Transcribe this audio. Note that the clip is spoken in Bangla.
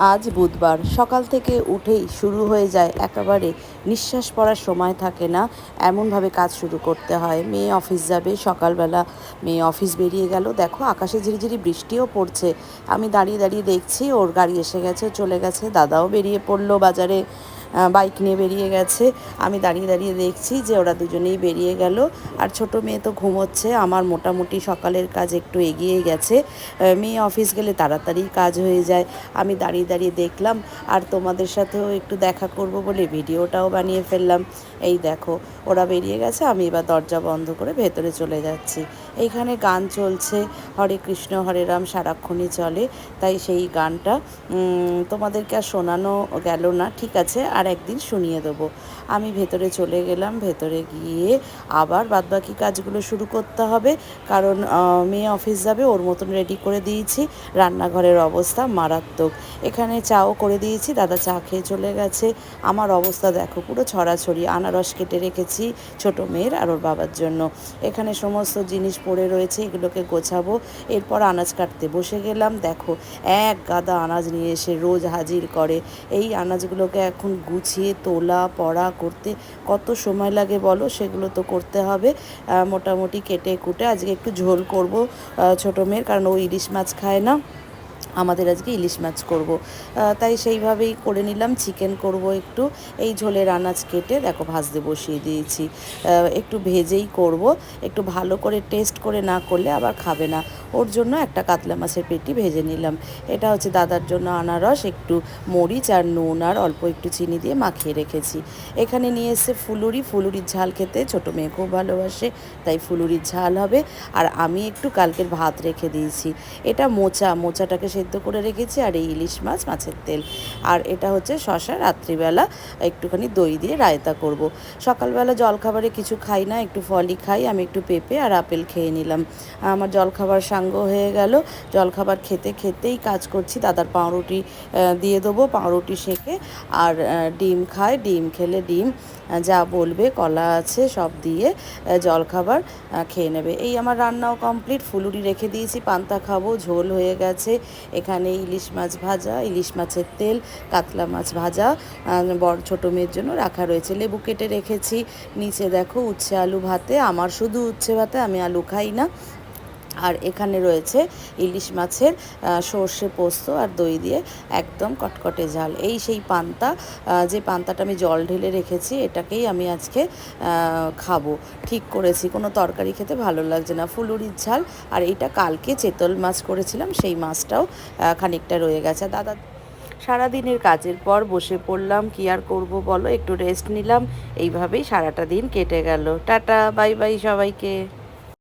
আজ বুধবার সকাল থেকে উঠেই শুরু হয়ে যায় একেবারে নিঃশ্বাস পড়ার সময় থাকে না, এমনভাবে কাজ শুরু করতে হয়। মেয়ে অফিস যাবে, সকালবেলা মেয়ে অফিস বেরিয়ে গেল। দেখো আকাশে ঝিরিঝিরি বৃষ্টিও পড়ছে। আমি দাঁড়িয়ে দাঁড়িয়ে দেখছি ওর গাড়ি এসে গেছে, চলে গেছে। দাদাও বেরিয়ে পড়লো বাজারে, বাইক নিয়ে বেরিয়ে গেছে। আমি দাঁড়িয়ে দাঁড়িয়ে দেখছি যে ওরা দুজনেই বেরিয়ে গেল। আর ছোট মেয়ে তো ঘুমোচ্ছে। আমার মোটামুটি সকালের কাজ একটু এগিয়ে গেছে। মেয়ে অফিস গেলে তাড়াতাড়ি কাজ হয়ে যায়। আমি দাঁড়িয়ে দাঁড়িয়ে দেখলাম, আর তোমাদের সাথেও একটু দেখা করব বলে ভিডিওটাও বানিয়ে ফেললাম। এই দেখো ওরা বেরিয়ে গেছে, আমি এবার দরজা বন্ধ করে ভেতরে চলে যাচ্ছি। এইখানে গান চলছে, হরে কৃষ্ণ হরে রাম সারাক্ষণই চলে, তাই সেই গানটা তোমাদেরকে আর শোনানো গেল না। ঠিক আছে, আর একদিন শুনিয়ে দেবো। আমি ভেতরে চলে গেলাম। ভেতরে গিয়ে আবার বাদবাকি কাজগুলো শুরু করতে হবে, কারণ মেয়ে অফিস যাবে, ওর মতন রেডি করে দিয়েছি। রান্নাঘরের অবস্থা মারাত্মক। এখানে চাও করে দিয়েছি, দাদা চা খেয়ে চলে গেছে। আমার অবস্থা দেখো পুরো ছড়াছড়ি। আনারস কেটে রেখেছি ছোট মেয়ের আর ওর বাবার জন্য। এখানে সমস্ত জিনিস পড়ে রয়েছে, এগুলোকে গোছাবো। এরপর আনাজ কাটতে বসে গেলাম। দেখো এক গাদা আনাজ নিয়ে এসে রোজ হাজির করে। এই আনাজগুলোকে এখন গুছিয়ে তোলা পড়া করতে কত সময় লাগে বলো, সেগুলো তো করতে হবে। মোটামুটি কেটে কুটে আজকে একটু ঝোল করব ছোটো মেয়ের, কারণ ও ইলিশ মাছ খায় না। আমাদের আজকে ইলিশ মাছ করব, তাই সেইভাবেই করে নিলাম। চিকেন করব একটু। এই ঝোলের আনাজ কেটে দেখো ভাজতে বসিয়ে দিয়েছি। একটু ভেজেই করব, একটু ভালো করে টেস্ট করে না করলে আবার খাবে না। ওর জন্য একটা কাতলা মাছের পেটি ভেজে নিলাম। এটা হচ্ছে দাদার জন্য আনারস, একটু মরিচ আর নুন আর অল্প একটু চিনি দিয়ে মাখিয়ে রেখেছি। এখানে নিয়ে এসে ফুলুরির ঝাল খেতে ছোটো মেয়ে খুব ভালোবাসে, তাই ফুলুরির ঝাল হবে। আর আমি একটু কালকের ভাত রেখে দিয়েছি। এটা মোচাটাকে সেদ্ধ করে রেখেছি, আর এই ইলিশ মাছ, মাছের তেল। আর এটা হচ্ছে শসা, রাত্রিবেলা একটুখানি দই দিয়ে রায়তা করব। সকালবেলা জলখাবারে কিছু খাই না, একটু ফলই খাই। আমি একটু পেঁপে আর আপেল খেয়ে নিলাম। আমার জলখাবার সাঙ্গ হয়ে গেল। জলখাবার খেতে খেতেই কাজ করছি। দাদার পাউরুটি দিয়ে দেবো, পাউরুটি সেঁকে। আর ডিম খায়, ডিম খেলে ডিম যা বলবে, কলা আছে, সব দিয়ে জলখাবার খেয়ে নেবে। এই আমার রান্নাও কমপ্লিট। ফুলুরি রেখে দিয়েছি, পান্তা খাবো। ঝোল হয়ে গেছে। এখানে ইলিশ মাছ ভাজা, ইলিশ মাছের তেল, কাতলা মাছ ভাজা বড় ছোটো মেয়ের জন্য রাখা রয়েছে। লেবু কেটে রেখেছি। নিচে দেখো উচ্ছে আলু ভাতে। আমার শুধু উচ্ছে ভাতে, আমি আলু খাই না। আর এখানে রয়েছে ইলিশ মাছের সর্ষে পোস্ত আর দই দিয়ে একদম কটকটে ঝাল। এই সেই পান্তা, যে পান্তাটা আমি জল ঢেলে রেখেছি, এটাকেই আমি আজকে খাবো। ঠিক করেছি, কোনো তরকারি খেতে ভালো লাগছে না। ফুলুরির ঝাল। আর এইটা কালকে চেতল মাছ করেছিলাম, সেই মাছটাও খানিকটা রয়ে গেছে। দাদা সারাদিনের কাজের পর বসে পড়লাম, কি আর করব বলো, একটু রেস্ট নিলাম। এইভাবেই সারাটা দিন কেটে গেল। টাটা, বাই বাই সবাইকে।